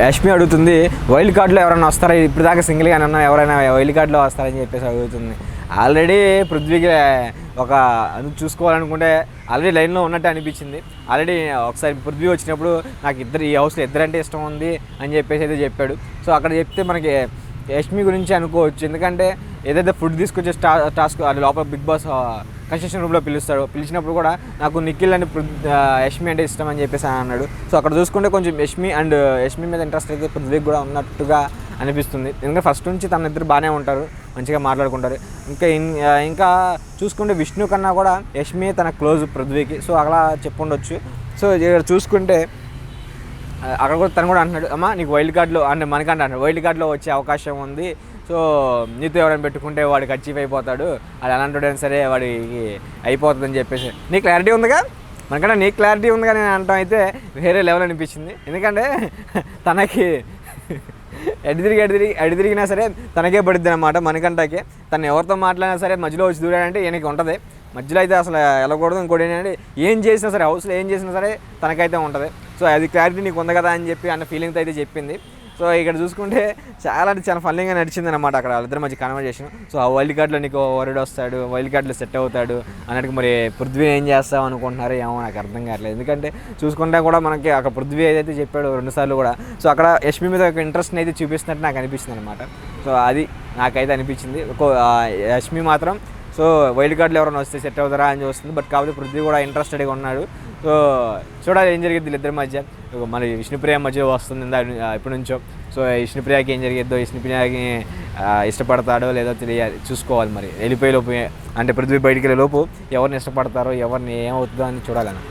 యష్మి అడుగుతుంది వైల్డ్ కార్డులో ఎవరైనా వస్తారా, ఇప్పుడు దాకా సింగిల్గానే ఉన్నా ఎవరైనా వైల్డ్ కార్డులో వస్తారని చెప్పేసి అడుగుతుంది. ఆల్రెడీ పృథ్వీకి ఒక చూసుకోవాలనుకుంటే ఆల్రెడీ లైన్లో ఉన్నట్టు అనిపించింది. ఆల్రెడీ ఒకసారి పృథ్వీ వచ్చినప్పుడు నాకు ఈ హౌస్లో ఇద్దరంటే ఇష్టం ఉంది అని చెప్పేసి అయితే చెప్పాడు. సో అక్కడ చెప్తే మనకి యష్మి గురించి అనుకోవచ్చు. ఎందుకంటే ఏదైతే ఫుడ్ తీసుకొచ్చే టాస్క్ అది లోపల బిగ్ బాస్ కన్స్ట్రక్షన్ రూమ్లో పిలిచినప్పుడు కూడా నాకు నిఖిల్ అని యష్మి అంటే ఇష్టం అని చెప్పేసి అన్నాడు. సో అక్కడ చూసుకుంటే కొంచెం యష్మి మీద ఇంట్రెస్ట్ అయితే పృథ్వీకి కూడా ఉన్నట్టుగా అనిపిస్తుంది. ఎందుకంటే ఫస్ట్ నుంచి తన ఇద్దరు బాగానే ఉంటారు, మంచిగా మాట్లాడుకుంటారు. ఇంకా చూసుకుంటే విష్ణు కన్నా కూడా యష్మి తన క్లోజ్ పృథ్వీకి. సో అలా చెప్పుండొచ్చు. సో ఇక్కడ చూసుకుంటే అక్కడ కూడా తను కూడా అంటున్నాడు, అమ్మా నీకు వైల్డ్ కార్డులో అంటే మనకంటే అంటాడు వైల్డ్ కార్డులో వచ్చే అవకాశం ఉంది. సో నీతో ఎవరైనా పెట్టుకుంటే వాడికి అచీవ్ అయిపోతాడు, అది అలాంటిదైనా సరే వాడికి అయిపోతుందని చెప్పేసి నీ క్లారిటీ ఉందిగా, మనకంటే నీకు క్లారిటీ ఉందిగా నేను అంటాం అయితే వేరే లెవెల్ అనిపించింది. ఎందుకంటే తనకి ఎడి తిరిగినా సరే తనకే పడుద్ది అనమాట. మనకంటాకే తను ఎవరితో మాట్లాడినా సరే మధ్యలో వచ్చి దూరాడంటే ఈయనకి ఉంటుంది. మధ్యలో అయితే అసలు వెళ్ళకూడదు. ఇంకోటి ఏంటంటే ఏం చేసినా సరే హౌస్లో ఏం చేసినా సరే తనకైతే ఉంటుంది. సో అది క్లారిటీ నీకు ఉంది కదా అని చెప్పి అన్న ఫీలింగ్తో అయితే చెప్పింది. సో ఇక్కడ చూసుకుంటే చాలా ఫన్నీగా నడిచింది అనమాట అక్కడ వాళ్ళిద్దరి మధ్య కన్వర్జేషన్. సో ఆ వైల్డ్ కార్డులో నీకు వరుడు వస్తాడు, వైల్డ్ కార్డులో సెట్ అవుతాడు అన్నట్టు మరి పృథ్వీ ఏం చేస్తావు అనుకుంటున్నారు ఏమో నాకు అర్థం కావట్లేదు. ఎందుకంటే చూసుకుంటే కూడా మనకి అక్కడ పృథ్వీ ఏదైతే చెప్పాడు 2 సార్లు కూడా, సో అక్కడ యష్మి మీద ఒక ఇంట్రెస్ట్ని అయితే చూపిస్తున్నట్టు నాకు అనిపిస్తుంది అనమాట. సో అది నాకైతే అనిపించింది. యష్మి మాత్రం సో వైల్డ్ కార్డులో ఎవరైనా వస్తే సెట్ అవుతారా అని చూస్తుంది. బట్ కాకపోతే పృథ్వీ కూడా ఇంట్రెస్టెడ్గా ఉన్నాడు. సో చూడాలి ఏం జరిగింది వీళ్ళిద్దరి మధ్య. మన విష్ణుప్రియ మధ్య వస్తుంది ఇప్పటి నుంచో. సో విష్ణుప్రియకి ఏం జరిగిద్దో, విష్ణుప్రియకి ఇష్టపడతాడో లేదో తెలియాలి, చూసుకోవాలి. మరి వెళ్ళిపోయే లోపు అంటే పృథ్వీ బయటికి వెళ్ళే లోపు ఎవరిని ఇష్టపడతారో ఎవరిని ఏమవుతుందో అని చూడాలని.